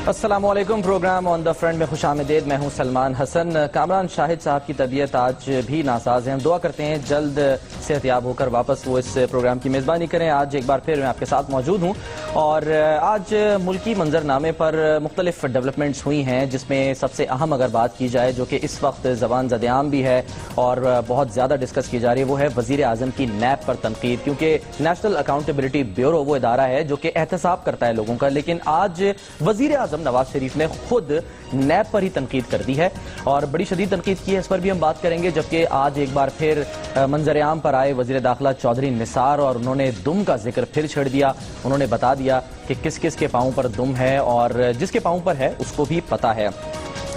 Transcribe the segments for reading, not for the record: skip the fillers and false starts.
السلام علیکم، programme on the front میں خوش آمدید۔ میں ہوں سلمان حسن۔ کامران شاہد صاحب کی طبیعت آج بھی ناساز ہے، ہم دعا کرتے ہیں جلد صحتیاب ہو کر واپس وہ اس پروگرام کی میزبانی کریں۔ آج ایک بار پھر میں آپ کے ساتھ موجود ہوں اور آج ملکی منظرنامے پر مختلف ڈیولپمنٹس ہوئی ہیں، جس میں سب سے اہم اگر بات کی جائے جو کہ اس وقت زبان زد عام بھی ہے اور بہت زیادہ ڈسکس کی جا رہی ہے، وہ ہے وزیر اعظم کی نیب پر تنقید، کیونکہ نیشنل اکاؤنٹیبلٹی بیورو وہ ادارہ ہے جو کہ احتساب کرتا ہے لوگوں کا، لیکن آج وزیر اعظم نواز شریف نے خود نیب پر ہی تنقید کر دی ہے اور بڑی شدید تنقید کی ہے۔ اس پر بھی ہم بات کریں گے، جبکہ آج ایک بار پھر منظر عام پر آئے وزیر داخلہ چودھری نثار اور انہوں نے دم کا ذکر پھر چھیڑ دیا۔ انہوں نے بتا دیا کہ کس کس کے پاؤں پر دم ہے اور جس کے پاؤں پر ہے اس کو بھی پتا ہے۔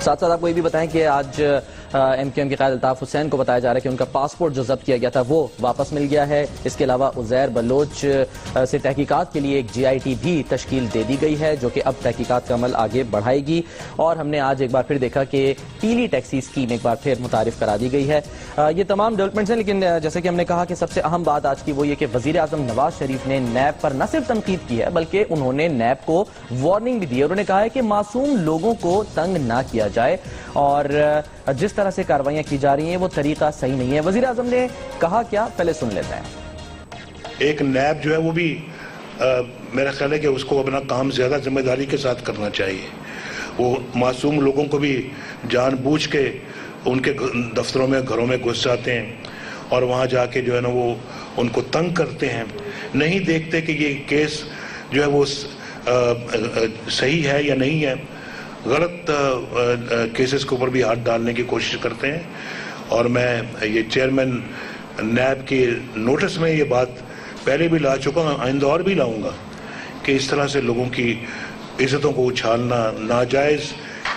ساتھ ساتھ آپ کو یہ بھی بتائیں کہ آج ایم کیو ایم کے قائد الطاف حسین کو بتایا جا رہا ہے کہ ان کا پاسپورٹ جو ضبط کیا گیا تھا وہ واپس مل گیا ہے۔ اس کے علاوہ عزیر بلوچ سے تحقیقات کے لیے ایک جی آئی ٹی بھی تشکیل دے دی گئی ہے، جو کہ اب تحقیقات کا عمل آگے بڑھائے گی۔ اور ہم نے آج ایک بار پھر دیکھا کہ پیلی ٹیکسی اسکیم ایک بار پھر متعارف کرا دی گئی ہے۔ یہ تمام ڈیولپمنٹس ہیں، لیکن جیسے کہ ہم نے کہا کہ سب سے اہم بات آج کی وہ یہ کہ وزیر اعظم نواز شریف نے نیب پر نہ صرف تنقید کی ہے بلکہ انہوں نے نیب کو وارننگ بھی دی ہے۔ انہوں نے کہا ہے کہ معصوم لوگوں کو تنگ نہ کیا جائے اور جس طرح سے کاروائیاں کی جا رہی ہیں وہ طریقہ صحیح نہیں ہے۔ وزیر اعظم نے کہا کیا، پہلے سن لیتے ہیں۔ ایک نیب جو ہے وہ بھی میرا خیال ہے کہ اس کو اپنا کام زیادہ ذمہ داری کے ساتھ کرنا چاہیے۔ وہ معصوم لوگوں کو بھی جان بوجھ کے ان کے دفتروں میں گھروں میں گھس جاتے ہیں اور وہاں جا کے جو ہے نا وہ ان کو تنگ کرتے ہیں، نہیں دیکھتے کہ یہ کیس جو ہے وہ صحیح ہے یا نہیں ہے، غلط کیسز کے اوپر بھی ہاتھ ڈالنے کی کوشش کرتے ہیں۔ اور میں یہ چیئرمین نیب کے نوٹس میں یہ بات پہلے بھی لا چکا ہوں، آئندہ اور بھی لاؤں گا کہ اس طرح سے لوگوں کی عزتوں کو اچھالنا، ناجائز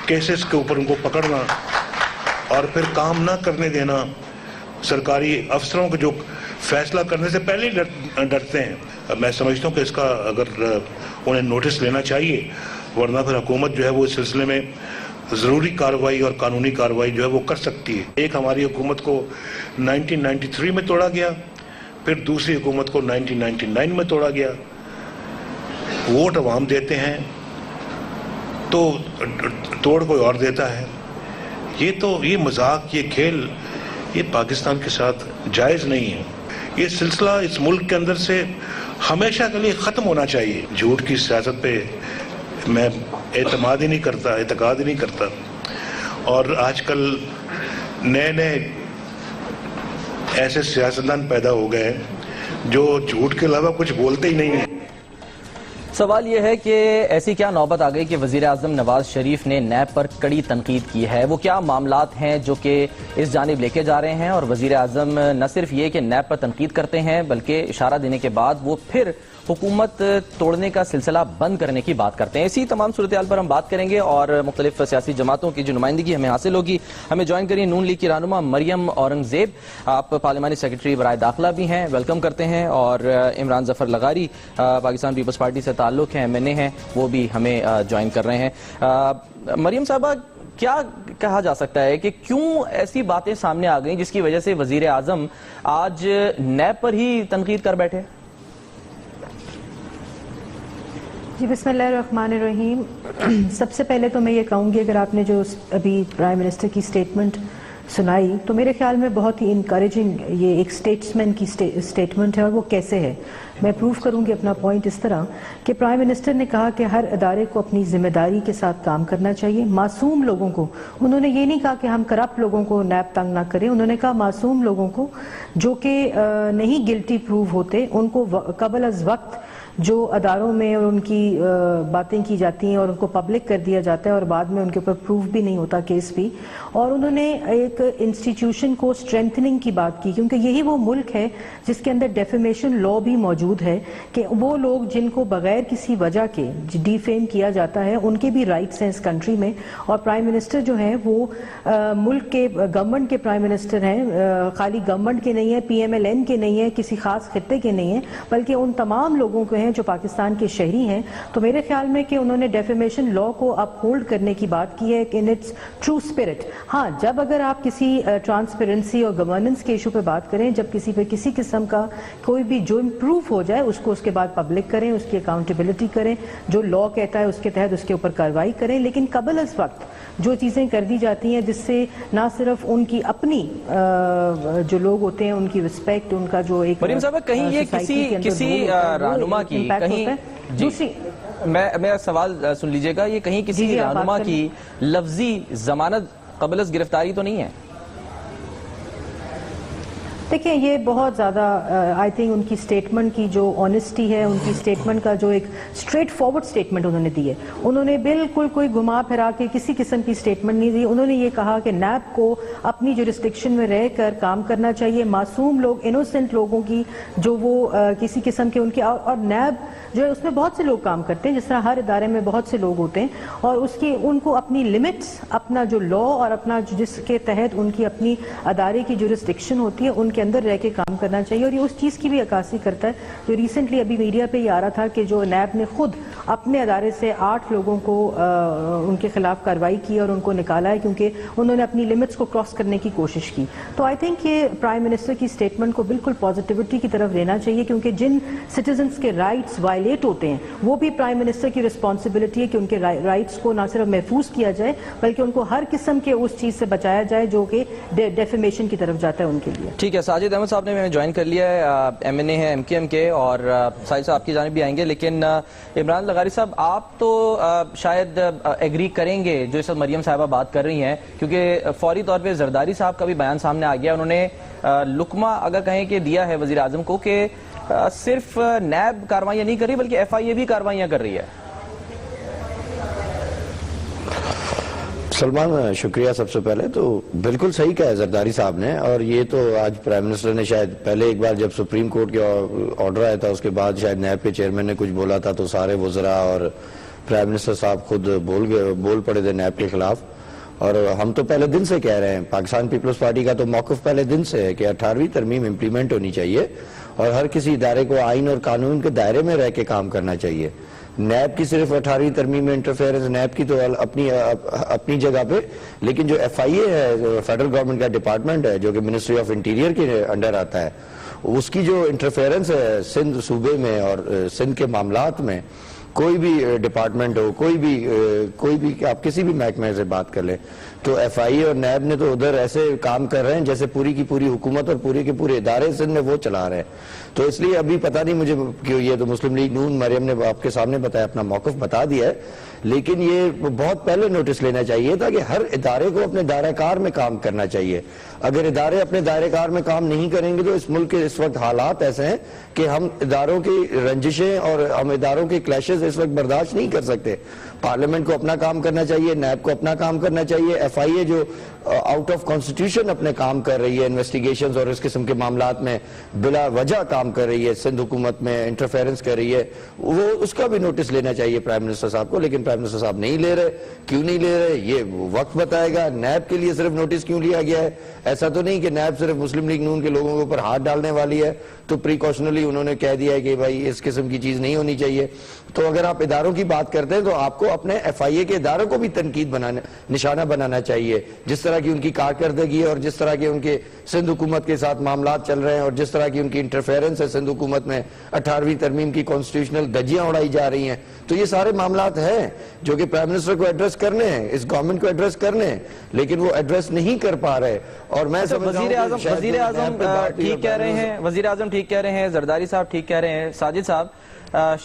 کیسز کے اوپر ان کو پکڑنا اور پھر کام نہ کرنے دینا، سرکاری افسروں کو جو فیصلہ کرنے سے پہلے ہی ڈرتے ہیں، میں سمجھتا ہوں کہ اس کا اگر انہیں نوٹس لینا چاہیے، ورنہ پھر حکومت جو ہے وہ اس سلسلے میں ضروری کارروائی اور قانونی کارروائی جو ہے وہ کر سکتی ہے۔ ایک ہماری حکومت کو 1993 میں توڑا گیا، پھر دوسری حکومت کو 1999 میں توڑا گیا۔ ووٹ عوام دیتے ہیں تو توڑ کوئی اور دیتا ہے۔ یہ مذاق، یہ کھیل، یہ پاکستان کے ساتھ جائز نہیں ہے۔ یہ سلسلہ اس ملک کے اندر سے ہمیشہ کے لیے ختم ہونا چاہیے۔ جھوٹ کی سیاست پہ میں اعتقاد ہی نہیں کرتا اور آج کل نئے ایسے سیاستدان پیدا ہو گئے جو جھوٹ کے علاوہ کچھ بولتے ہی نہیں ہیں۔ سوال یہ ہے کہ ایسی کیا نوبت آ گئی کہ وزیر اعظم نواز شریف نے نیب پر کڑی تنقید کی ہے؟ وہ کیا معاملات ہیں جو کہ اس جانب لے کے جا رہے ہیں؟ اور وزیر اعظم نہ صرف یہ کہ نیب پر تنقید کرتے ہیں بلکہ اشارہ دینے کے بعد وہ پھر حکومت توڑنے کا سلسلہ بند کرنے کی بات کرتے ہیں۔ اسی تمام صورتحال پر ہم بات کریں گے اور مختلف سیاسی جماعتوں کی جو نمائندگی ہمیں حاصل ہوگی، ہمیں جوائن کریے نون لیگ کی رہنما مریم اورنگزیب، آپ پارلیمانی سیکرٹری برائے داخلہ بھی ہیں، ویلکم کرتے ہیں، اور عمران ظفر لغاری پاکستان پیپلز پارٹی سے تعلق ہیں، MNA ہیں، وہ بھی ہمیں جوائن کر رہے ہیں۔ مریم صاحبہ، کیا کہا جا سکتا ہے کہ کیوں ایسی باتیں سامنے آ گئیں جس کی وجہ سے وزیر اعظم آج نیب پر ہی تنقید کر بیٹھے؟ جی بسم اللہ الرحمن الرحیم۔ سب سے پہلے تو میں یہ کہوں گی، اگر آپ نے جو ابھی پرائم منسٹر کی سٹیٹمنٹ سنائی تو میرے خیال میں بہت ہی انکریجنگ یہ ایک سٹیٹسمین کی سٹیٹمنٹ ہے، اور وہ کیسے ہے میں پروف کروں گی اپنا پوائنٹ اس طرح کہ پرائم منسٹر نے کہا کہ ہر ادارے کو اپنی ذمہ داری کے ساتھ کام کرنا چاہیے۔ معصوم لوگوں کو، انہوں نے یہ نہیں کہا کہ ہم کرپٹ لوگوں کو نیب تنگ نہ کریں، انہوں نے کہا معصوم لوگوں کو جو کہ نہیں گلٹی پروو ہوتے، ان کو قبل از وقت جو اداروں میں اور ان کی باتیں کی جاتی ہیں اور ان کو پبلک کر دیا جاتا ہے اور بعد میں ان کے اوپر پروف بھی نہیں ہوتا کیس بھی۔ اور انہوں نے ایک انسٹیٹیوشن کو اسٹرینتھننگ کی بات کی، کیونکہ یہی وہ ملک ہے جس کے اندر ڈیفیمیشن لا بھی موجود ہے کہ وہ لوگ جن کو بغیر کسی وجہ کے ڈیفیم کیا جاتا ہے ان کے بھی رائٹس ہیں اس کنٹری میں۔ اور پرائم منسٹر جو ہیں وہ ملک کے گورنمنٹ کے پرائم منسٹر ہیں، خالی گورنمنٹ کے نہیں ہیں، PMLN کے نہیں ہیں، کسی خاص خطے کے نہیں ہیں، بلکہ ان تمام لوگوں کو ہیں ہیں جو پاکستان کے شہری ہیں, تو میرے خیال میں کہ انہوں نے ڈیفیمیشن لا کو اپ ہولڈ کرنے کی بات کی ہے ان اٹس ٹرو اسپرٹ. ہاں, جب اگر آپ کسی ٹرانسپیرنسی اور گورننس کے ایشو پہ بات کریں, جب کسی پہ کسی قسم کا کوئی بھی جو امپروو ہو جائے اس کو اس کے بعد پبلک کریں, اس کی اکاؤنٹیبلٹی کریں, جو لا کہتا ہے اس کے تحت اس کے اوپر کارروائی کریں. لیکن قبل از وقت جو چیزیں کر دی جاتی ہیں جس سے نہ صرف ان کی اپنی جو لوگ ہوتے ہیں ان کی رسپیکٹ, ان کا جو ایک مریم صاحب کہیں یہ کسی رہنما کی کہیں دوسری میں سوال سن لیجئے گا, یہ کہیں کسی رہنما کی لفظی ضمانت قبل از گرفتاری تو نہیں ہے؟ دیکھیں, یہ بہت زیادہ آئی تھنک ان کی سٹیٹمنٹ کی جو آنیسٹی ہے, ان کی سٹیٹمنٹ کا جو ایک اسٹریٹ فارورڈ سٹیٹمنٹ انہوں نے دی ہے, انہوں نے بالکل کوئی گھما پھرا کے کسی قسم کی سٹیٹمنٹ نہیں دی. انہوں نے یہ کہا کہ نیب کو اپنی جورسڈکشن میں رہ کر کام کرنا چاہیے, معصوم لوگ, انوسنٹ لوگوں کی جو وہ کسی قسم کے ان کے, اور نیب جو ہے اس میں بہت سے لوگ کام کرتے ہیں, جس طرح ہر ادارے میں بہت سے لوگ ہوتے ہیں, اور اس کی ان کو اپنی لمٹس, اپنا جو لا اور اپنا جس کے تحت ان کی اپنی ادارے کی جورسڈکشن ہوتی ہے ان کے اندر رہ کے کام کرنا چاہیے. اور یہ اس چیز کی بھی عکاسی کرتا ہے جو ریسنٹلی ابھی میڈیا پہ یہ آ رہا تھا کہ جو نیب نے خود اپنے ادارے سے 8 لوگوں کو ان کے خلاف کارروائی کی اور ان کو نکالا ہے کیونکہ انہوں نے اپنی لمٹس کو کراس کرنے کی کوشش کی. تو آئی تھنک یہ پرائم منسٹر کی سٹیٹمنٹ کو بالکل پازیٹیوٹی کی طرف لینا چاہیے, کیونکہ جن سٹیزنز کے رائٹس وائلیٹ ہوتے ہیں وہ بھی پرائم منسٹر کی رسپانسبلٹی ہے کہ ان کے رائٹس کو نہ صرف محفوظ کیا جائے بلکہ ان کو ہر قسم کے اس چیز سے بچایا جائے جو کہ ڈیفیمیشن کی طرف جاتا ہے ان کے لیے. ٹھیک ہے, ساجد احمد صاحب نے ہمیں جوائن کر لیا ہے, ایم این اے ہے MKM کے, اور ساجد صاحب کی جانب بھی آئیں گے. لیکن عمران لغاری صاحب, آپ تو شاید ایگری کریں گے جو اس وقت مریم صاحبہ بات کر رہی ہیں, کیونکہ فوری طور پہ زرداری صاحب کا بھی بیان سامنے آ گیا. انہوں نے لقمہ اگر کہیں کہ دیا ہے وزیر اعظم کو کہ صرف نیب کاروائیاں نہیں کر رہی بلکہ FIA بھی کاروائیاں کر رہی ہے. سلمان, شکریہ. سب سے پہلے تو بالکل صحیح کہا ہے زرداری صاحب نے, اور یہ تو آج پرائم منسٹر نے شاید پہلے ایک بار جب سپریم کورٹ کے آرڈر آیا تھا اس کے بعد شاید نیب کے چیئرمین نے کچھ بولا تھا تو سارے وزراء اور پرائم منسٹر صاحب خود بول پڑے تھے نیب کے خلاف. اور ہم تو پہلے دن سے کہہ رہے ہیں, پاکستان پیپلز پارٹی کا تو موقف پہلے دن سے ہے کہ 18ویں ترمیم امپلیمنٹ ہونی چاہیے اور ہر کسی ادارے کو آئین اور قانون کے دائرے میں رہ کے کام کرنا چاہیے. نیب کی صرف 18ویں ترمیم میں انٹرفیئرنس, نیب کی تو اپنی جگہ پہ, لیکن جو FIA ہے, فیڈرل گورنمنٹ کا ڈپارٹمنٹ ہے جو کہ منسٹری آف انٹیریئر کے انڈر آتا ہے, اس کی جو انٹرفیئرنس ہے سندھ صوبے میں اور سندھ کے معاملات میں, کوئی بھی ڈپارٹمنٹ ہو, کوئی بھی آپ کسی بھی محکمے سے بات کر لیں, تو FIA اور نیب نے تو ادھر ایسے کام کر رہے ہیں جیسے پوری کی پوری حکومت اور پورے کے پورے ادارے سندھ میں وہ چلا رہے ہیں. تو اس لیے ابھی پتہ نہیں مجھے کیوں, یہ تو مسلم لیگ نون مریم نے آپ کے سامنے بتایا, اپنا موقف بتا دیا ہے, لیکن یہ بہت پہلے نوٹس لینا چاہیے تھا کہ ہر ادارے کو اپنے دائرہ کار میں کام کرنا چاہیے. اگر ادارے اپنے دائرہ کار میں کام نہیں کریں گے تو اس ملک کے اس وقت حالات ایسے ہیں کہ ہم اداروں کی رنجشیں اور ہم اداروں کے کلیشز اس وقت برداشت نہیں کر سکتے. پارلیمنٹ کو اپنا کام کرنا چاہیے, نیب کو اپنا کام کرنا چاہیے, FIA جو آؤٹ آف کانسٹیٹیوشن اپنے کام کر رہی ہے انویسٹیگیشنز اور اس قسم کے معاملات میں بلا وجہ کام کر رہی ہے, سندھ حکومت میں انٹرفیئرنس کر رہی ہے, وہ اس کا بھی نوٹس لینا چاہیے پرائم منسٹر صاحب کو. لیکن پرائم منسٹر صاحب نہیں لے رہے. کیوں نہیں لے رہے یہ وقت بتائے گا. نیب کے لیے صرف نوٹس کیوں لیا گیا ہے؟ ایسا تو نہیں کہ نیب صرف مسلم لیگ نون کے لوگوں کے اوپر ہاتھ ڈالنے والی ہے تو پریکاشنلی انہوں نے کہہ دیا ہے کہ بھائی اس قسم کی چیز نہیں ہونی چاہیے. تو اگر آپ اداروں کی بات کرتے ہیں تو آپ کو اپنے FIA کے اداروں کو بھی تنقید نشانہ بنانا چاہیے, جس طرح کی ان کی کارکردگی اور جس طرح کے ان کے سندھ حکومت کے ساتھ معاملات چل رہے ہیں اور جس طرح کی ان کی انٹرفیئرنس ہے سندھ حکومت میں, 18ویں ترمیم کی کانسٹیٹیوشنل دھجیاں اڑائی جا رہی ہیں. تو یہ سارے معاملات ہیں جو کہ پرائم منسٹر کو ایڈریس کرنے ہیں, اس گورنمنٹ کو ایڈریس کرنے ہیں, لیکن وہ ایڈریس نہیں کر پا رہے. اور میں وزیر اعظم ٹھیک کہہ رہے ہیں, وزیر اعظم ٹھیک کہہ رہے ہیں, زرداری صاحب ٹھیک کہہ رہے ہیں, ساجد صاحب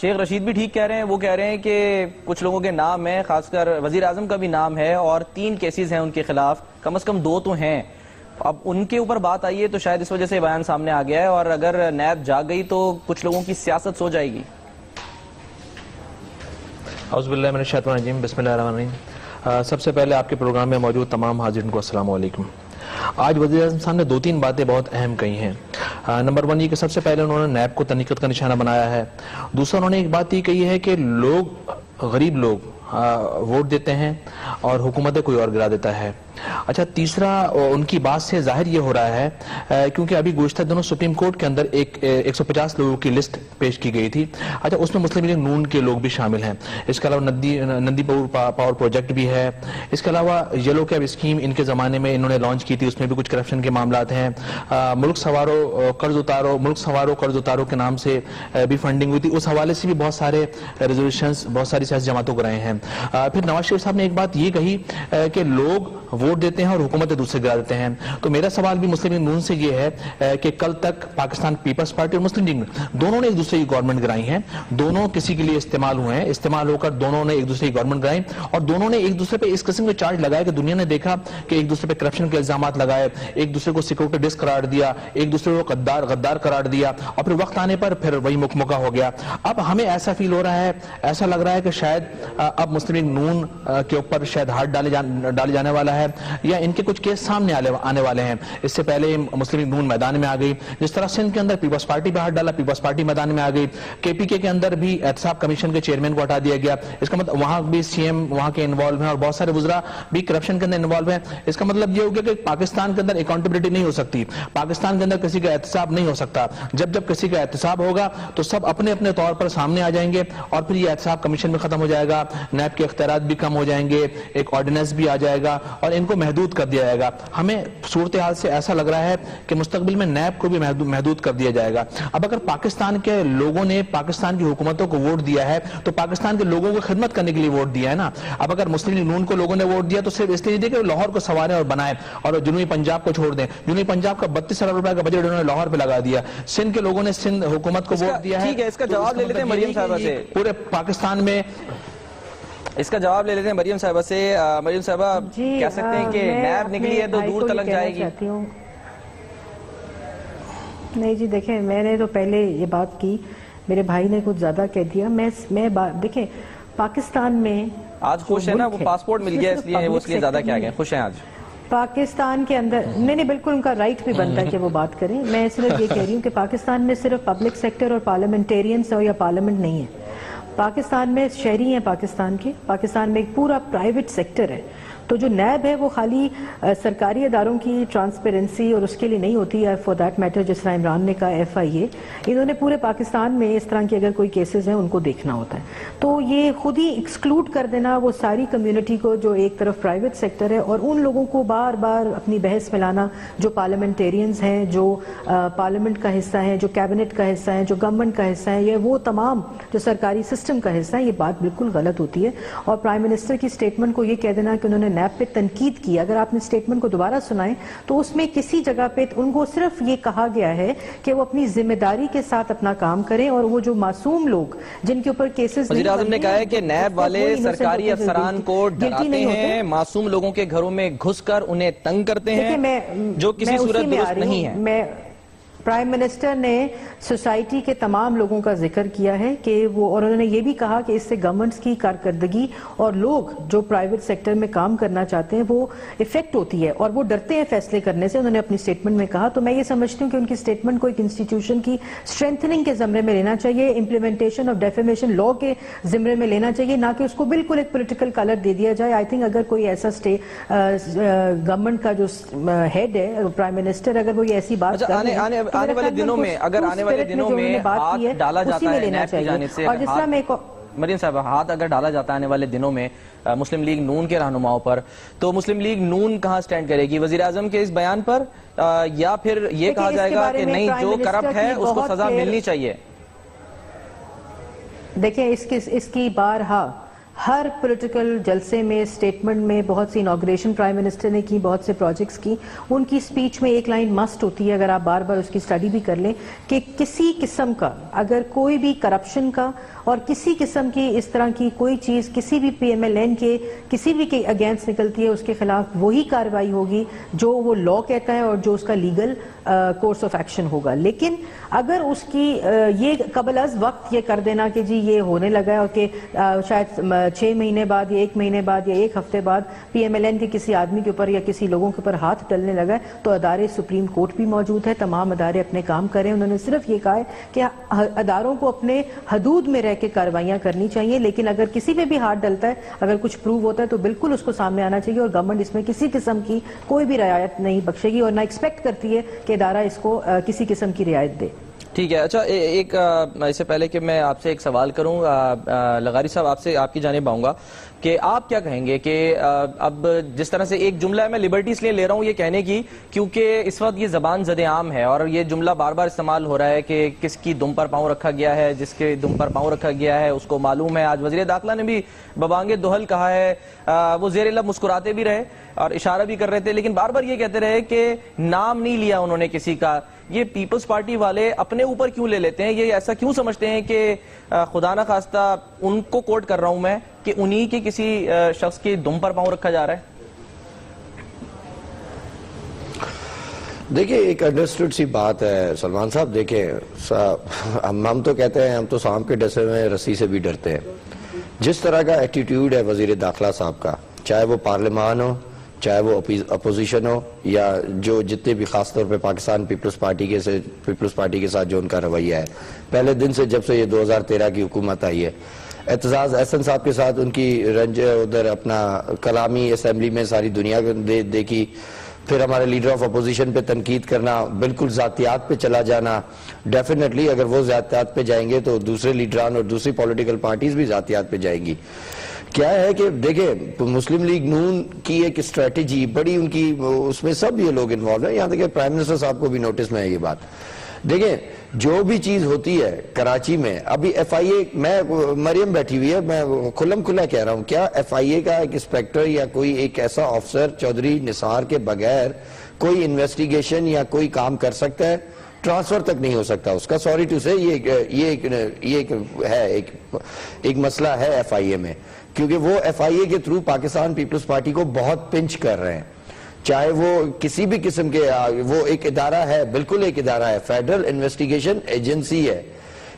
شیخ رشید بھی ٹھیک کہہ رہے ہیں. وہ کہہ رہے ہیں کہ کچھ لوگوں کے نام ہیں, خاص کر وزیر اعظم کا بھی نام ہے اور 3 کیسز ہیں ان کے خلاف, کم از کم 2 تو ہیں. اب ان کے اوپر بات آئی ہے تو شاید اس وجہ سے بیان سامنے آ گیا ہے, اور اگر نیب جاگ گئی تو کچھ لوگوں کی سیاست سو جائے گی. اعوذ باللہ من الشیطان الرجیم, بسم اللہ الرحمن الرحیم. سب سے پہلے آپ کے پروگرام میں موجود تمام حاضرین کو السلام علیکم. آج وزیر اعظم صاحب نے 2-3 باتیں بہت اہم کہی ہیں. نمبر 1 یہ کہ سب سے پہلے انہوں نے نیب کو تنقید کا نشانہ بنایا ہے. دوسرا انہوں نے ایک بات یہ کہی ہے کہ غریب لوگ ووٹ دیتے ہیں اور حکومتیں کوئی اور گرا دیتا ہے. اچھا تیسرا ان کی بات سے ظاہر یہ ہو رہا ہے کیونکہ ابھی گزشتہ دنوں سپریم کورٹ کے اندر ایک 150 لوگوں کی لسٹ پیش کی گئی تھی. اچھا اس میں مسلم لیگ نون کے لوگ بھی شامل ہیں, اس کے علاوہ ندی پاور پروجیکٹ بھی ہے, اس کے علاوہ یلو کیب اسکیم ان کے زمانے میں انہوں نے لانچ کی تھی, اس میں بھی کچھ کرپشن کے معاملات ہیں, ملک سوارو قرض اتارو کے نام سے بھی فنڈنگ ہوئی تھی, اس حوالے سے بھی بہت سارے ریزولوشنز بہت ساری سیاسی جماعتوں کو رہے ہیں. پھر نواز شریف صاحب نے ایک بات یہ کہی کہ لوگ ووٹ دیتے ہیں اور حکومتیں دوسرے گرا دیتے ہیں. تو میرا سوال بھی مسلم لیگ نون سے یہ ہے کہ کل تک پاکستان پیپلز پارٹی اور مسلم لیگ دونوں نے ایک دوسرے کی گورنمنٹ گرائی ہیں, دونوں کسی کے لیے استعمال ہوئے ہیں, استعمال ہو کر دونوں نے ایک دوسرے کی گورنمنٹ گرائی اور دونوں نے ایک دوسرے پہ اس قسم کے چارج لگائے کہ دنیا نے دیکھا کہ ایک دوسرے پہ کرپشن کے الزامات لگائے, ایک دوسرے کو سیکورٹی ڈسک قرار دیا, ایک دوسرے کو غدار قرار دیا, اور پھر وقت آنے پر پھر وہی مکمکہ ہو گیا. اب ہمیں ایسا فیل ہو رہا ہے, ایسا لگ رہا ہے کہ شاید اب مسلم لیگ نون کے اوپر شاید ہاتھ ڈالے جانے والا ہے یا ان کے کچھ کیس سامنے آنے والے ہیں. اس سے پہلے مسلم لیگ نون میدان میں آ گئی, جس طرح سندھ کے اندر پیپلز پارٹی پہ ہاتھ ڈالا, پیپلز پارٹی میدان میں آ گئی, KPK کے اندر بھی احتساب کمیشن کے چیئرمین کو ہٹا دیا گیا. اس کا مطلب وہاں بھی CM وہاں کے انوالو ہیں اور بہت سارے وزراء بھی کرپشن کے اندر انوالو ہیں. اس کا مطلب یہ ہو گیا کہ پاکستان کے اندر اکاؤنٹیبلٹی نہیں ہو سکتی, پاکستان کے اندر کسی کا احتساب نہیں ہو سکتا. جب کسی کا احتساب ہوگا تو سب اپنے اپنے طور پر سامنے آ جائیں گے اور پھر یہ احتساب کمیشن بھی ختم ہو جائے گا, نیب کے اختیارات بھی کم ہو جائیں گے, ایک آرڈیننس بھی آ جائے گا اور ان کو محدود کر دیا جائے گا. ہمیں صورتحال سے ایسا لگ رہا ہے کہ مستقبل میں نیب کو بھی محدود کر دیا جائے گا. اب اگر پاکستان کے لوگوں نے پاکستان کی حکومتوں کو ووٹ دیا ہے تو پاکستان کے لوگوں کو خدمت کرنے کے لیے ووٹ دیا ہے نا. اب اگر مسلم لیگ نون کو لوگوں نے ووٹ دیا تو صرف اس لیے دیا کہ لاہور کو سنواریں اور بنائیں اور جنوبی پنجاب کو چھوڑ دیں. جنوبی پنجاب کا 32 ارب روپے کا بجٹ انہوں نے لاہور پہ لگا دیا. سندھ کے لوگوں نے سندھ حکومت کو ووٹ دیا ہے. ٹھیک ہے, اس کا جواب لے لیتے ہیں مریم صاحبہ سے. پورے پاکستان میں اس کا جواب لے لیتے ہیں مریم صاحبہ سے. مریم صاحبہ کہہ سکتے ہیں کہ نیب نکلی ہے تو دور تلک جائے گی. نہیں جی دیکھیں, میں نے تو پہلے یہ بات کی, میرے بھائی نے کچھ زیادہ کہہ دیا. میں دیکھیں پاکستان میں آج خوش ہے نا, وہ پاسپورٹ مل گیا اس لیے زیادہ کیا گئے, خوش ہیں آج پاکستان کے اندر. نہیں بالکل ان کا رائٹ بھی بنتا ہے کہ وہ بات کریں. میں صرف یہ کہہ رہی ہوں کہ پاکستان میں صرف پبلک سیکٹر اور پارلیمنٹیرینز یا پارلیمنٹ نہیں ہے. پاکستان میں شہری ہیں, پاکستان میں ایک پورا پرائیویٹ سیکٹر ہے. تو جو نیب ہے وہ خالی سرکاری اداروں کی ٹرانسپیرنسی اور اس کے لیے نہیں ہوتی ہے, فور دیٹ میٹر جس طرح عمران نے کہا FIA, انہوں نے پورے پاکستان میں اس طرح کی اگر کوئی کیسز ہیں ان کو دیکھنا ہوتا ہے. تو یہ خود ہی ایکسکلوڈ کر دینا وہ ساری کمیونٹی کو جو ایک طرف پرائیویٹ سیکٹر ہے اور ان لوگوں کو بار بار اپنی بحث میں لانا جو پارلیمنٹیرینز ہیں, جو پارلیمنٹ کا حصہ ہیں, جو کیبنٹ کا حصہ ہیں, جو گورنمنٹ کا حصہ ہیں, یہ وہ تمام جو سرکاری سسٹم کا حصہ ہے, یہ بات بالکل غلط ہوتی ہے. اور پرائم منسٹر کی سٹیٹمنٹ کو یہ کہہ دینا کہ انہوں نے نیب پہ تنقید کی, اگر آپ نے سٹیٹمنٹ کو دوبارہ سنائیں تو اس میں کسی جگہ پہ ان کو صرف یہ کہا گیا ہے کہ وہ اپنی ذمہ داری کے ساتھ اپنا کام کریں اور وہ جو معصوم لوگ جن کے اوپر کیسز, وزیر اعظم نے کہا ہے کہ نیب والے سرکاری افسران کو ڈراتے ہیں, معصوم لوگوں کے گھروں میں گھس کر انہیں تنگ کرتے ہیں, جو کسی صورت درست نہیں ہے. پرائم منسٹر نے سوسائٹی کے تمام لوگوں کا ذکر کیا ہے کہ وہ, اور انہوں نے یہ بھی کہا کہ اس سے گورنمنٹس کی کارکردگی اور لوگ جو پرائیویٹ سیکٹر میں کام کرنا چاہتے ہیں وہ افیکٹ ہوتی ہے اور وہ ڈرتے ہیں فیصلے کرنے سے, انہوں نے اپنی سٹیٹمنٹ میں کہا. تو میں یہ سمجھتی ہوں کہ ان کی سٹیٹمنٹ کو ایک انسٹیٹیوشن کی اسٹرینتھننگ کے زمرے میں لینا چاہیے, امپلیمنٹیشن آف ڈیفیمیشن لا کے زمرے میں لینا چاہیے, نہ کہ اس کو بالکل ایک پولیٹیکل کلر دے دیا جائے. آئی تھنک اگر کوئی ایسا گورنمنٹ کا جو ہیڈ ہے پرائم منسٹر, اگر وہ یہ ایسی بات آنے والے دنوں میں ہاتھ ڈالا جاتا ہے نیب کی جانب سے, اور جس طرح میں مریم صاحب ہاتھ اگر ڈالا جاتا ہے آنے والے دنوں میں مسلم لیگ نون کے رہنماؤں پر, تو مسلم لیگ نون کہاں سٹینڈ کرے گی, وزیر اعظم کے اس بیان پر, یا پھر یہ کہا جائے گا کہ نہیں جو کرپٹ ہے اس کو سزا ملنی چاہیے؟ دیکھیں اس کی بارہا ہر پولیٹیکل جلسے میں, سٹیٹمنٹ میں, بہت سی انوگریشن پرائم منسٹر نے کی, بہت سے پروجیکٹس کی, ان کی سپیچ میں ایک لائن مسٹ ہوتی ہے, اگر آپ بار بار اس کی سٹڈی بھی کر لیں, کہ کسی قسم کا اگر کوئی بھی کرپشن کا اور کسی قسم کی اس طرح کی کوئی چیز کسی بھی PMLN کے کسی بھی کے اگینسٹ نکلتی ہے, اس کے خلاف وہی کارروائی ہوگی جو وہ لا کہتا ہے اور جو اس کا لیگل کورس آف ایکشن ہوگا. لیکن اگر اس کی یہ قبل از وقت یہ کر دینا کہ جی یہ ہونے لگا ہے اور کہ شاید 6 مہینے بعد یا 1 مہینے بعد یا 1 ہفتے بعد پی ایم ایل این کے کسی آدمی کے اوپر یا کسی لوگوں کے اوپر ہاتھ ڈلنے لگا ہے, تو ادارے سپریم کورٹ بھی موجود ہے, تمام ادارے اپنے کام کریں. انہوں نے صرف یہ کہا ہے کہ اداروں کو اپنے حدود میں رہ کے کارروائیاں کرنی چاہیے, لیکن اگر کسی پہ بھی ہاتھ ڈلتا ہے, اگر کچھ پروو ہوتا ہے تو بالکل اس کو سامنے آنا چاہیے, اور گورنمنٹ اس میں کسی قسم کی کوئی بھی رعایت نہیں بخشے گی اور نہ ایکسپیکٹ کرتی ہے کہ ادارہ اس کو کسی قسم کی رعایت دے. ٹھیک ہے. اچھا, ایک اس سے پہلے کہ میں آپ سے ایک سوال کروں, لغاری صاحب آپ کی جانب آؤں گا کہ آپ کیا کہیں گے کہ اب جس طرح سے ایک جملہ ہے, میں لبرٹی اس لیے لے رہا ہوں یہ کہنے کی کیونکہ اس وقت یہ زبان زد عام ہے اور یہ جملہ بار بار استعمال ہو رہا ہے کہ کس کی دم پر پاؤں رکھا گیا ہے, جس کے دم پر پاؤں رکھا گیا ہے اس کو معلوم ہے. آج وزیر داخلہ نے بھی ببانگ دہل کہا ہے, وہ زیر لب مسکراتے بھی رہے اور اشارہ بھی کر رہے تھے, لیکن بار بار یہ کہتے رہے کہ نام نہیں لیا انہوں نے کسی کا. یہ پیپلز پارٹی والے اپنے اوپر کیوں لے لیتے ہیں, یہ ایسا کیوں سمجھتے ہیں کہ خدا نہ خواستہ ان کو کوٹ کر رہا ہوں میں کہ انہی کے کسی شخص کے دم پر پاؤں رکھا جا رہا ہے؟ دیکھیں, ایک انڈرسٹوڈ سی بات ہے سلمان صاحب. دیکھیں, ہم تو کہتے ہیں ہم تو سانپ کے ڈسے میں رسی سے بھی ڈرتے ہیں. جس طرح کا ایٹیٹیوڈ ہے وزیر داخلہ صاحب کا, چاہے وہ پارلیمان ہو, چاہے وہ اپوزیشن ہو, یا جو جتنے بھی خاص طور پہ پاکستان پیپلز پارٹی کے ساتھ جو ان کا رویہ ہے پہلے دن سے, جب سے یہ 2013 کی حکومت آئی ہے. اعتزاز احسن صاحب کے ساتھ ان کی رنج ادھر اپنا کلامی اسمبلی میں ساری دنیا کو دیکھی, پھر ہمارے لیڈر آف اپوزیشن پہ تنقید کرنا, بالکل ذاتیات پہ چلا جانا. ڈیفینیٹلی اگر وہ ذاتیات پہ جائیں گے تو دوسرے لیڈران اور دوسری پولیٹیکل پارٹیز بھی ذاتیات پہ جائیں گی. کیا ہے کہ دیکھیں, مسلم لیگ نون کی ایک اسٹریٹجی بڑی ان کی, اس میں سب یہ لوگ انوالو ہیں, یہاں تک کہ پرائم منسٹر صاحب کو بھی نوٹس میں ہے یہ بات. دیکھیں, جو بھی چیز ہوتی ہے کراچی میں, ابھی ایف آئی اے, میں مریم بیٹھی ہوئی ہے, میں کھلم کھلا کہہ رہا ہوں, کیا ایف آئی اے کا ایک انسپیکٹر یا کوئی ایک ایسا آفسر چودھری نثار کے بغیر کوئی انویسٹیگیشن یا کوئی کام کر سکتا ہے؟ ٹرانسفر تک نہیں ہو سکتا اس کا. سوری ٹو سے یہ ایک مسئلہ ہے ایف آئی اے میں, کیونکہ وہ ایف آئی اے کے تھرو پاکستان پیپلز پارٹی کو بہت پنچ کر رہے ہیں. چاہے وہ کسی بھی قسم کے, وہ ایک ادارہ ہے, بالکل ایک ادارہ ہے, فیڈرل انویسٹیگیشن ایجنسی ہے.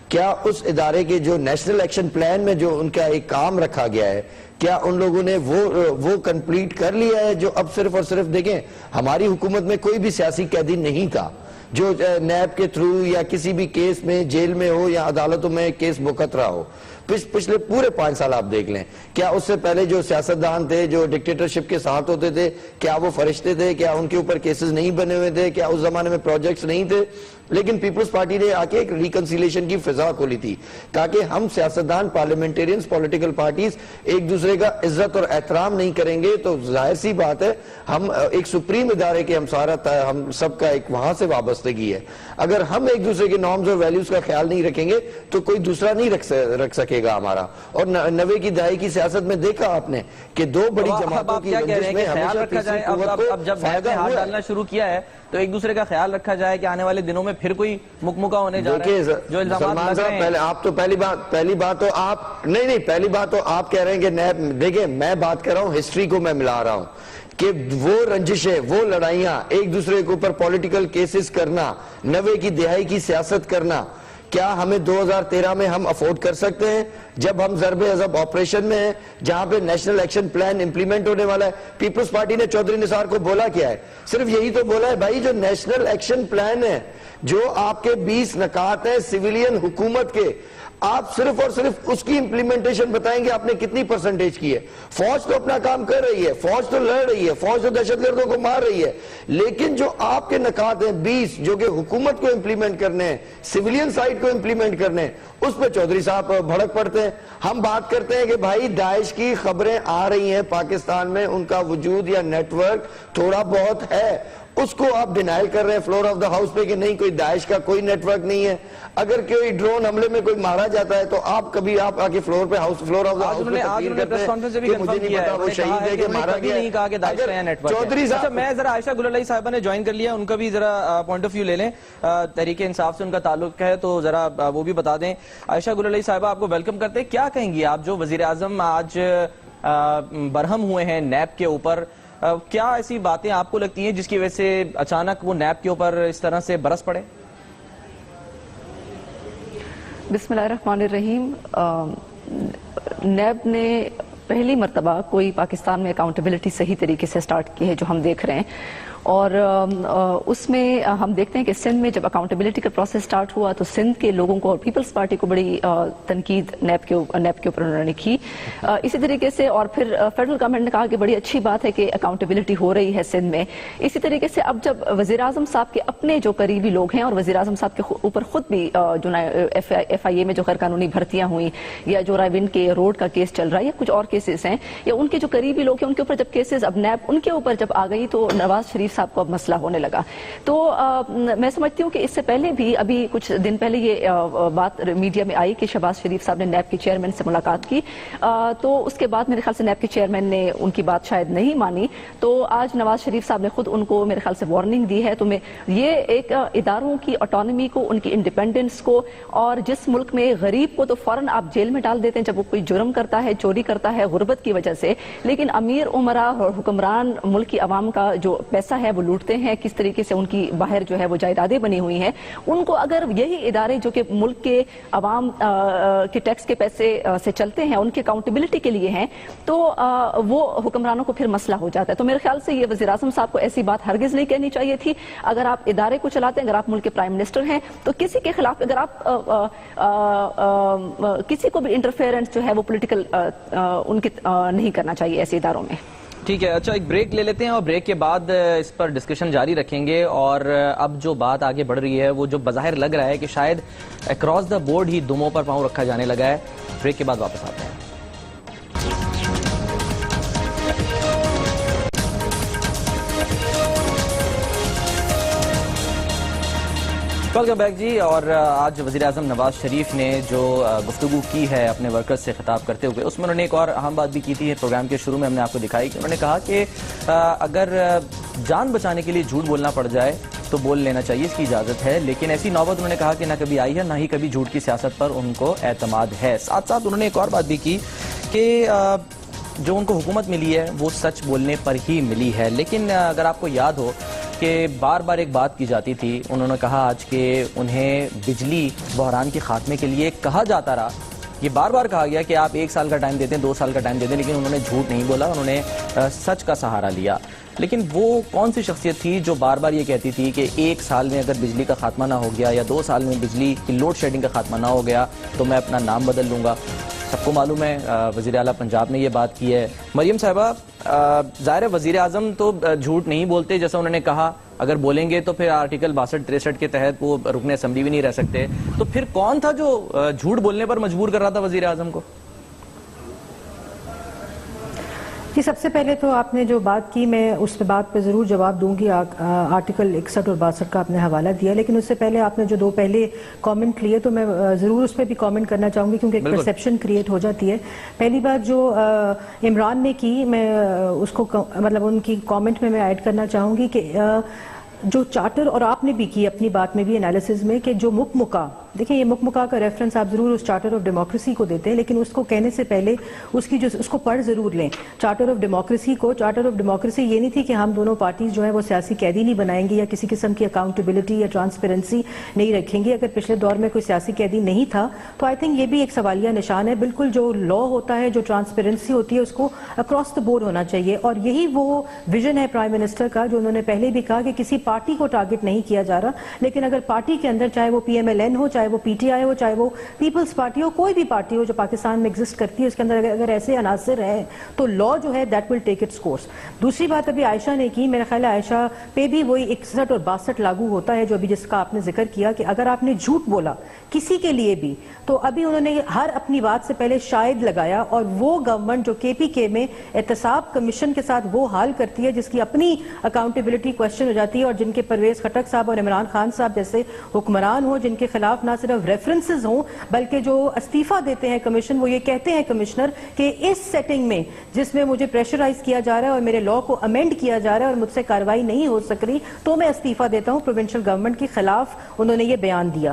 کیا اس ادارے کے جو نیشنل ایکشن پلان میں جو ان کا ایک کام رکھا گیا ہے, کیا ان لوگوں نے وہ کنپلیٹ کر لیا ہے؟ جو اب صرف اور صرف دیکھیں, ہماری حکومت میں کوئی بھی سیاسی قیدی نہیں تھا جو نیب کے تھرو یا کسی بھی کیس میں جیل میں ہو یا عدالتوں میں کیس مقرر ہو. پچھلے پورے 5 سال آپ دیکھ لیں, کیا اس سے پہلے جو سیاستدان تھے جو ڈکٹیٹرشپ کے ساتھ ہوتے تھے, کیا وہ فرشتے تھے؟ کیا ان کے اوپر کیسز نہیں بنے ہوئے تھے؟ کیا اس زمانے میں پروجیکٹس نہیں تھے؟ لیکن پیپلز پارٹی نے آ کے ایک ریکنسیلیشن کی فضا کھولی تھی تاکہ ہم سیاستدان, پارلیمنٹیرینز, پولیٹیکل پارٹیز ایک دوسرے کا عزت اور احترام نہیں کریں گے تو ظاہر سی بات ہے ہم ایک سپریم ادارے کے ہم سب کا ایک وہاں سے وابستگی ہے. اگر ہم ایک دوسرے کے نارمز اور ویلیوز کا خیال نہیں رکھیں گے تو کوئی دوسرا نہیں رکھ سکے گا ہمارا. اور 90 کی دہائی کی سیاست میں دیکھا آپ نے کہ 2 بڑی جماعتوں کی رنجش میں خیال رکھا جائے. اب جب ہاتھ ڈالنا شروع کیا ہے تو ایک دوسرے کا خیال رکھا جائے کہ آنے والے دنوں میں پھر کوئی مکمکہ ہونے جا رہا ہے جو الزامات لگ رہے ہیں. آپ تو پہلی بات تو آپ نہیں پہلی بات تو آپ کہہ رہے ہیں کہ دیکھیں, میں بات کر رہا ہوں ہسٹری کو میں ملا رہا ہوں کہ وہ رنجشیں, وہ لڑائیاں, ایک دوسرے کے اوپر پولیٹیکل کیسز کرنا, 90 کی دہائی کی سیاست کرنا, کیا ہمیں 2013 میں ہم افورڈ کر سکتے ہیں جب ہم ضرب عضب آپریشن میں ہیں جہاں پہ نیشنل ایکشن پلان امپلیمنٹ ہونے والا ہے؟ پیپلز پارٹی نے چودھری نثار کو بولا کیا ہے؟ صرف یہی تو بولا ہے بھائی جو نیشنل ایکشن پلان ہے, جو آپ کے 20 نکات ہیں سویلین حکومت کے, آپ صرف اور صرف اس کی امپلیمنٹیشن بتائیں گے آپ نے کتنی پرسنٹیج کی ہے. فوج تو اپنا کام کر رہی ہے, فوج تو لڑ رہی ہے, فوج تو دہشت گردوں کو مار رہی ہے, لیکن جو آپ کے نکات ہیں 20 جو کہ حکومت کو امپلیمنٹ کرنے ہیں, سویلین سائٹ کو امپلیمنٹ کرنے ہیں, اس پہ چودھری صاحب بھڑک پڑتے ہیں. ہم بات کرتے ہیں کہ بھائی داعش کی خبریں آ رہی ہیں پاکستان میں, ان کا وجود یا نیٹ ورک تھوڑا بہت ہے, اس کو آپ ڈینائل کر رہے ہیں فلور آف دا ہاؤس پہ کہ نہیں کوئی داعش کا کوئی نیٹ ورک نہیں ہے. اگر کوئی ڈرون حملے میں کوئی مارا جاتا ہے تو آپ کبھی آپ آگے فلور آف دا ہاؤس پہ تقریر کرتے ہیں کہ مجھے نہیں پتا وہ شہید ہے کہ مارا گیا ہے. چودھری صاحب, میں ذرا عائشہ گل علیہ صاحبہ نے جوائن کر لیا, ان کا بھی ذرا پوائنٹ آف ویو لے لیں. تحریک انصاف سے ان کا تعلق ہے تو ذرا وہ بھی بتا دیں. عائشہ گل علیہ صاحبہ آپ کو ویلکم کرتے ہیں. کیا کہیں گی آپ جو وزیر اعظم آج برہم ہوئے ہیں نیب کے اوپر, کیا ایسی باتیں آپ کو لگتی ہیں جس کی وجہ سے اچانک وہ نیب کے اوپر اس طرح سے برس پڑے؟ بسم اللہ الرحمن الرحیم. نیب نے پہلی مرتبہ کوئی پاکستان میں اکاؤنٹیبلٹی صحیح طریقے سے سٹارٹ کی ہے جو ہم دیکھ رہے ہیں, اور اس میں ہم دیکھتے ہیں کہ سندھ میں جب اکاؤنٹیبلٹی کا پروسیس سٹارٹ ہوا تو سندھ کے لوگوں کو اور پیپلز پارٹی کو بڑی تنقید نیب کے اوپر انہوں نے کی. اسی طریقے سے اور پھر فیڈرل گورنمنٹ نے کہا کہ بڑی اچھی بات ہے کہ اکاؤنٹیبلٹی ہو رہی ہے سندھ میں. اسی طریقے سے اب جب وزیر اعظم صاحب کے اپنے جو قریبی لوگ ہیں اور وزیر اعظم صاحب کے اوپر خود بھی جو ایف آئی اے میں جو غیر قانونی بھرتیاں ہوئیں یا جو رائے کے روڈ کا کیس چل رہا ہے یا کچھ اور کیسز ہیں یا ان کے جو قریبی لوگ ہیں ان کے اوپر جب کیسز اب نیب ان کے اوپر جب آ گئی تو نواز شریف صاحب کو اب مسئلہ ہونے لگا. تو میں سمجھتی ہوں کہ اس سے پہلے بھی ابھی کچھ دن پہلے یہ بات میڈیا میں آئی کہ شہباز شریف صاحب نے نیب کے چیئرمین سے ملاقات کی, تو اس کے بعد میرے خیال سے نیب کے چیئرمین نے ان کی بات شاید نہیں مانی. تو آج نواز شریف صاحب نے خود ان کو میرے خیال سے وارننگ دی ہے. تو میں یہ ایک اداروں کی آٹونومی کو, ان کی انڈیپینڈنس کو, اور جس ملک میں غریب کو تو فوراً آپ جیل میں ڈال دیتے ہیں جب وہ کوئی جرم کرتا ہے, چوری کرتا ہے غربت کی وجہ سے, لیکن امیر عمرا اور حکمران ملک کی عوام کا جو پیسہ ہے وہ لوٹتے ہیں, کس طریقے سے ان کی باہر جو ہے وہ جائیدادیں بنی ہوئی ہیں, ان کو اگر یہی ادارے جو کہ ملک کے عوام کے ٹیکس کے پیسے سے چلتے ہیں ان کی اکاؤنٹیبلٹی کے لیے ہیں, تو وہ حکمرانوں کو پھر مسئلہ ہو جاتا ہے. تو میرے خیال سے یہ وزیر اعظم صاحب کو ایسی بات ہرگز نہیں کہنی چاہیے تھی. اگر آپ ادارے کو چلاتے ہیں, اگر آپ ملک کے پرائم منسٹر ہیں, تو کسی کے خلاف اگر آپ کسی کو بھی انٹرفیئرنس جو ہے وہ پولیٹیکل ان کی نہیں کرنا چاہیے ایسے اداروں میں. ٹھیک ہے, اچھا ایک بریک لے لیتے ہیں اور بریک کے بعد اس پر ڈسکشن جاری رکھیں گے. اور اب جو بات آگے بڑھ رہی ہے وہ جو بظاہر لگ رہا ہے کہ شاید اکراس دا بورڈ ہی دموں پر پاؤں رکھا جانے لگا ہے. بریک کے بعد واپس آتے ہیں. ویلکم بیک جی. اور آج وزیر اعظم نواز شریف نے جو گفتگو کی ہے اپنے ورکرز سے خطاب کرتے ہوئے, اس میں انہوں نے ایک اور اہم بات بھی کی تھی. پروگرام کے شروع میں ہم نے آپ کو دکھائی کہ انہوں نے کہا کہ اگر جان بچانے کے لیے جھوٹ بولنا پڑ جائے تو بول لینا چاہیے, اس کی اجازت ہے, لیکن ایسی نوبت انہوں نے کہا کہ نہ کبھی آئی ہے نہ ہی کبھی جھوٹ کی سیاست پر ان کو اعتماد ہے. ساتھ ساتھ انہوں نے ایک اور بات بھی کی کہ جو ان کو حکومت ملی ہے وہ سچ بولنے پر ہی ملی ہے. لیکن اگر آپ کو یاد ہو کہ بار بار ایک بات کی جاتی تھی, انہوں نے کہا آج کہ انہیں بجلی بحران کے خاتمے کے لیے کہا جاتا رہا, یہ بار بار کہا گیا کہ آپ 1 سال کا ٹائم دیتے ہیں, 2 سال کا ٹائم دیتے ہیں, لیکن انہوں نے جھوٹ نہیں بولا, انہوں نے سچ کا سہارا لیا. لیکن وہ کون سی شخصیت تھی جو بار بار یہ کہتی تھی کہ 1 سال میں اگر بجلی کا خاتمہ نہ ہو گیا یا 2 سال میں بجلی کی لوڈ شیڈنگ کا خاتمہ نہ ہو گیا تو میں اپنا نام بدل لوں گا. سب کو معلوم ہے وزیر اعلیٰ پنجاب نے یہ بات کی ہے. مریم صاحبہ, ظاہر ہے وزیر اعظم تو جھوٹ نہیں بولتے, جیسا انہوں نے کہا اگر بولیں گے تو پھر آرٹیکل 62-63 کے تحت وہ رکن اسمبلی بھی نہیں رہ سکتے. تو پھر کون تھا جو جھوٹ بولنے پر مجبور کر رہا تھا وزیر اعظم کو؟ جی, سب سے پہلے تو آپ نے جو بات کی میں اس پہ بات پہ ضرور جواب دوں گی. آرٹیکل 61 اور 62 کا آپ نے حوالہ دیا, لیکن اس سے پہلے آپ نے جو 2 پہلے کامنٹ لیے تو میں ضرور اس پہ بھی کامنٹ کرنا چاہوں گی کیونکہ ایک پرسیپشن کریٹ ہو جاتی ہے. پہلی بات جو عمران نے کی, میں اس کو مطلب ان کی کامنٹ میں ایڈ کرنا چاہوں گی کہ جو چارٹر, اور آپ نے بھی کی اپنی بات میں بھی انالیسز میں, کہ جو مکمکا, دیکھیں یہ مکمکا کا ریفرنس آپ ضرور اس چارٹر آف ڈیموکریسی کو دیتے ہیں, لیکن اس کو کہنے سے پہلے اس کو پڑھ ضرور لیں چارٹر آف ڈیموکریسی کو. چارٹر آف ڈیموکریسی یہ نہیں تھی کہ ہم دونوں پارٹیز جو ہیں وہ سیاسی قیدی نہیں بنائیں گے یا کسی قسم کی اکاؤنٹیبلٹی یا ٹرانسپیرنسی نہیں رکھیں گے. اگر پچھلے دور میں کوئی سیاسی قیدی نہیں تھا تو آئی تھنک یہ بھی ایک سوالیہ نشان ہے. بالکل جو لا ہوتا ہے, جو ٹرانسپیرنسی ہوتی ہے, اس کو اکراس دا بورڈ ہونا چاہیے, اور یہی وہ ویژن ہے پرائم منسٹر کا جو انہوں نے پہلے بھی کہا کہ کسی پارٹی کو ٹارگٹ نہیں کیا جا رہا, لیکن اگر پارٹی کے اندر چاہے وہ PMLN ہو, چاہے وہ PTI ہو, چاہے وہ پیپلز پارٹی ہو, کوئی بھی پارٹی ہو جو پاکستان میں ایگزسٹ کرتی ہے, اس کے اندر اگر ایسے عناصر ہیں تو لا جو ہے that will take its course. دوسری بات ابھی عائشہ نے کی, میرا خیال ہے عائشہ پہ بھی وہی 61 اور 62 لاگو ہوتا ہے جو ابھی جس کا آپ نے ذکر کیا کہ اگر آپ نے جھوٹ بولا کسی کے لیے بھی تو ابھی انہوں نے ہر اپنی بات سے پہلے شاید لگایا, اور وہ گورنمنٹ جو KPK میں احتساب کمیشن کے ساتھ وہ حال کرتی ہے جس کی اپنی اکاؤنٹیبلٹی کوشچن ہو جاتی ہے, اور جن کے پرویز خٹک صاحب اور عمران خان صاحب جیسے حکمران ہوں جن کے خلاف نہ صرف ریفرنسز ہوں بلکہ جو استعفیٰ دیتے ہیں کمیشن, وہ یہ کہتے ہیں کمشنر کہ اس سیٹنگ میں جس میں مجھے پریشرائز کیا جا رہا ہے اور میرے لا کو امینڈ کیا جا رہا ہے اور مجھ سے کارروائی نہیں ہو سک رہی تو میں استعفیٰ دیتا ہوں پروونشل گورنمنٹ کے خلاف, انہوں نے یہ بیان دیا.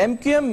MQM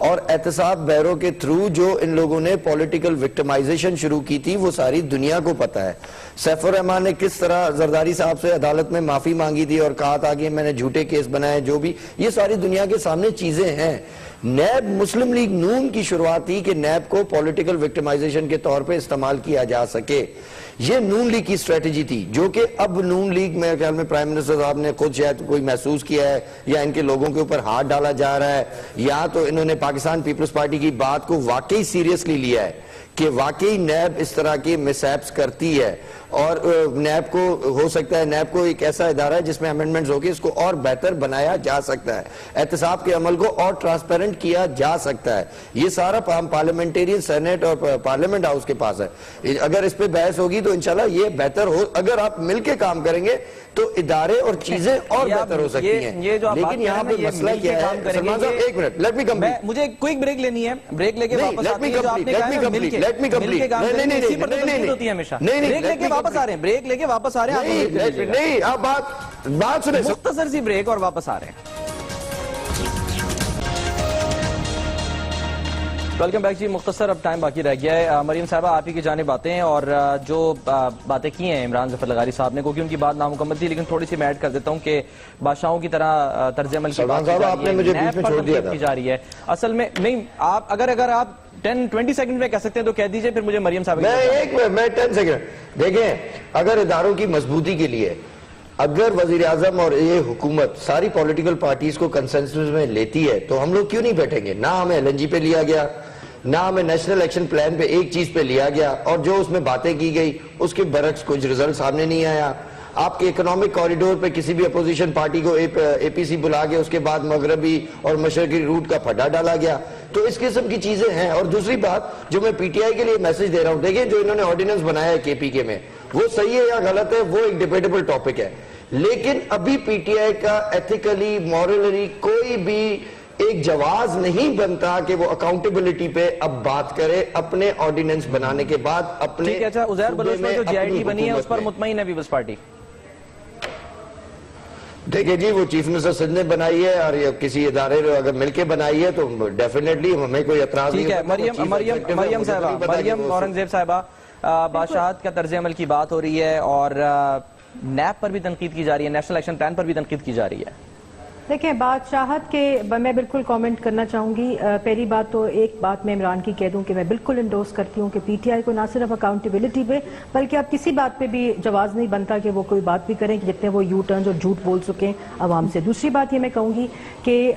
اور احتساب بیرو کے تھرو جو ان لوگوں نے پولیٹیکل وکٹمائزیشن شروع کی تھی وہ ساری دنیا کو پتہ ہے. سیف الرحمان نے کس طرح زرداری صاحب سے عدالت میں معافی مانگی تھی اور کہا تھا کہ میں نے جھوٹے کیس بنائے, جو بھی یہ ساری دنیا کے سامنے چیزیں ہیں. نیب مسلم لیگ نون کی شروعات تھی کہ نیب کو پولیٹیکل وکٹمائزیشن کے طور پہ استعمال کیا جا سکے. یہ نون لیگ کی اسٹریٹجی تھی جو کہ اب نون لیگ میرے خیال میں پرائم منسٹر صاحب نے خود شاید کوئی محسوس کیا ہے یا ان کے لوگوں کے اوپر ہاتھ ڈالا جا رہا ہے, یا تو انہوں نے پاکستان پیپلز پارٹی کی بات کو واقعی سیریسلی لیا ہے کہ واقعی نیب اس طرح کے مسیپس کرتی ہے, اور نیب کو ہو سکتا ہے نیب کو ایک ایسا ادارہ ہے جس میں امینڈمنٹس ہوگی, اس کو اور بہتر بنایا جا سکتا ہے, احتساب کے عمل کو اور ٹرانسپیرنٹ کیا جا سکتا ہے. یہ سارا پارلیمنٹیرین سینیٹ اور پارلیمنٹ ہاؤس کے پاس ہے. اگر اس پہ بحث ہوگی تو انشاءاللہ یہ بہتر ہو, اگر آپ مل کے کام کریں گے تو ادارے اور چیزیں اور بہتر ہو سکتی ہیں. لیکن یہاں پہ مسئلہ کیا ہے سلمان صاحب, ایک منٹ, لیٹ می کمپلیٹ, مجھے کوئک بریک لینی ہے, بریک لے کے واپس آتے ہیں. جو آپ نے کہا ہے لیٹ می کمپلیٹ, بریک لے کے واپس آ رہے ہیں, بریک لے کے واپس آ رہے ہیں, نہیں آپ بات سنیں, مختصر سی بریک اور واپس آ رہے ہیں. ویلکم بیک جی. مختصر اب ٹائم باقی رہ گیا ہے. مریم صاحبہ آپ ہی کی جانب آتے ہیں, اور جو باتیں کی ہیں عمران ظفر لغاری صاحب نے, کیونکہ ان کی بات نامکمل تھی, لیکن تھوڑی سی میں ایڈ کر دیتا ہوں کہ بادشاہوں کی طرح طرز عمل کی بات کی جا رہی ہے. اصل میں نہیں, آپ اگر آپ 10-20 سیکنڈ میں کہہ سکتے ہیں تو کہہ دیجئے, پھر مجھے مریم صاحب میں 10 سیکنڈ. دیکھیں, اگر اداروں کی مضبوطی کے لیے اگر وزیر اعظم اور یہ حکومت ساری پولیٹیکل پارٹیز کو کنسنسس میں لیتی ہے تو ہم لوگ کیوں نہیں بیٹھیں گے؟ نہ ہمیں ایل این جی پہ لیا گیا, نہ ہمیں نیشنل ایکشن پلان پہ ایک چیز پہ لیا گیا, اور جو اس میں باتیں کی گئی اس کے برعکس کچھ رزلٹ سامنے نہیں آیا. آپ کے اکنامک کوریڈور پہ کسی بھی اپوزیشن پارٹی کو اے پی سی بلا کے اس کے بعد مغربی اور مشرقی روٹ کا پھڈا ڈالا گیا. تو اس قسم کی چیزیں ہیں. اور دوسری بات جو میں پی ٹی آئی کے لیے میسج دے رہا ہوں, دیکھیں جو انہوں نے آرڈیننس بنایا ہے کے پی کے میں, وہ صحیح ہے یا غلط ہے وہ ایک ڈیبیٹیبل ٹاپک ہے, لیکن ابھی پی ٹی آئی کا ایتھیکلی مورلی کوئی بھی ایک جواز نہیں بنتا کہ وہ اکاؤنٹیبلٹی پہ اب بات کرے اپنے آرڈیننس بنانے کے بعد. اپنے ٹھیک ہے, اچھا عزیر بلوچ میں جو جی آئی ٹی بنی ہے اس پر مطمئن ہے پیپلز پارٹی؟ دیکھیں جی, وہ چیف منسٹر سندھ نے بنائی ہے, اور کسی ادارے نے اگر مل کے بنائی ہے تو ڈیفینیٹلی ہمیں کوئی اعتراض نہیں. ٹھیک ہے, مریم صاحبہ, مریم اورنگزیب صاحبہ, بادشاہت کا طرز عمل کی بات ہو رہی ہے اور نیب پر بھی تنقید کی جا رہی ہے, نیشنل ایکشن پلان پر بھی تنقید کی جا رہی ہے. دیکھیں, بادشاہت کے میں بالکل کامنٹ کرنا چاہوں گی. پہلی بات تو ایک بات میں عمران کی کہہ دوں کہ میں بالکل انڈورس کرتی ہوں کہ پی ٹی آئی کو نہ صرف اکاؤنٹیبلٹی پہ بلکہ اب کسی بات پہ بھی جواز نہیں بنتا کہ وہ کوئی بات بھی کریں کہ جتنے وہ یو ٹرنز اور جھوٹ بول سکیں عوام سے. دوسری بات یہ میں کہوں گی کہ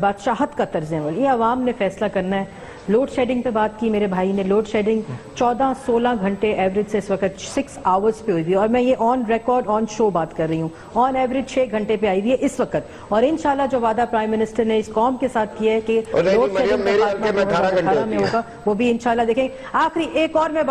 بادشاہت کا طرز عمل یہ عوام نے فیصلہ کرنا ہے. لوڈ شیڈنگ پہ بات کی میرے بھائی نے, لوڈ شیڈنگ 14-16 گھنٹے ایوریج سے اس وقت 6 آورز پہ ہوئی ہوئی, اور میں یہ آن ریکارڈ آن شو بات کر رہی ہوں, آن ایوریج 6 گھنٹے پہ آئی ہوئی ہے اس وقت. اور انشاءاللہ جو وعدہ پرائم منسٹر نے اس قوم کے ساتھ کیا ہے کہ لوڈ شیڈنگ کا خاتمہ میں ہوگا, وہ بھی انشاءاللہ دیکھیں. آخری ایک اور میں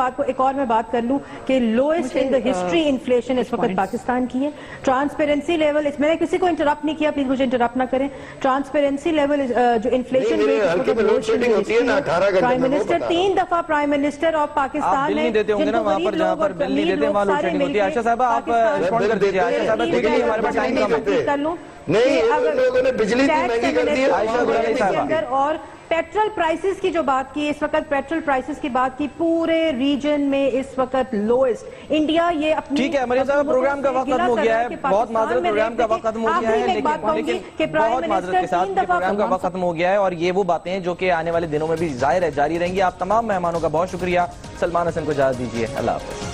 بات کر لوں کہ lowest in the history inflation اس وقت پاکستان کی ہے. ٹرانسپیرنسی لیول, میں نے کسی کو انٹرپٹ نہیں کیا, پلیز مجھے انٹرپٹ نہ کریں. ٹرانسپیرنسی لیول جو انفلیشن ریٹ پرائم منسٹر 3 دفعہ پرائم منسٹر آف پاکستان ہے, جن کو غریب لوگ اور امیر لوگ سارے مل کے عائشہ صاحبہ آپ رسپونڈ کر دیجئے. عائشہ صاحبہ دیکھ لیجئے ہمارے پاس ٹائم کم ہے. کر لوں نہیں, لوگوں نے بجلی مہنگی کر دی ہے. اور پیٹرول پرائسز کی جو بات کی, اس وقت پیٹرول پرائسز کی بات کی, پورے ریجن میں اس وقت لوئسٹ. انڈیا یہ اپنی, ٹھیک ہے مریم صاحب, پروگرام کا وقت ختم ہو گیا ہے, بہت معذرت, پروگرام کا وقت ختم ہو گیا ہے, لیکن بہت معذرت کے ساتھ پروگرام کا وقت ختم ہو گیا ہے, اور یہ وہ باتیں جو کہ آنے والے دنوں میں بھی ظاہر ہے جاری رہیں گی. آپ تمام مہمانوں کا بہت شکریہ. سلمان حسن کو اجازت دیجیے, اللہ حافظ.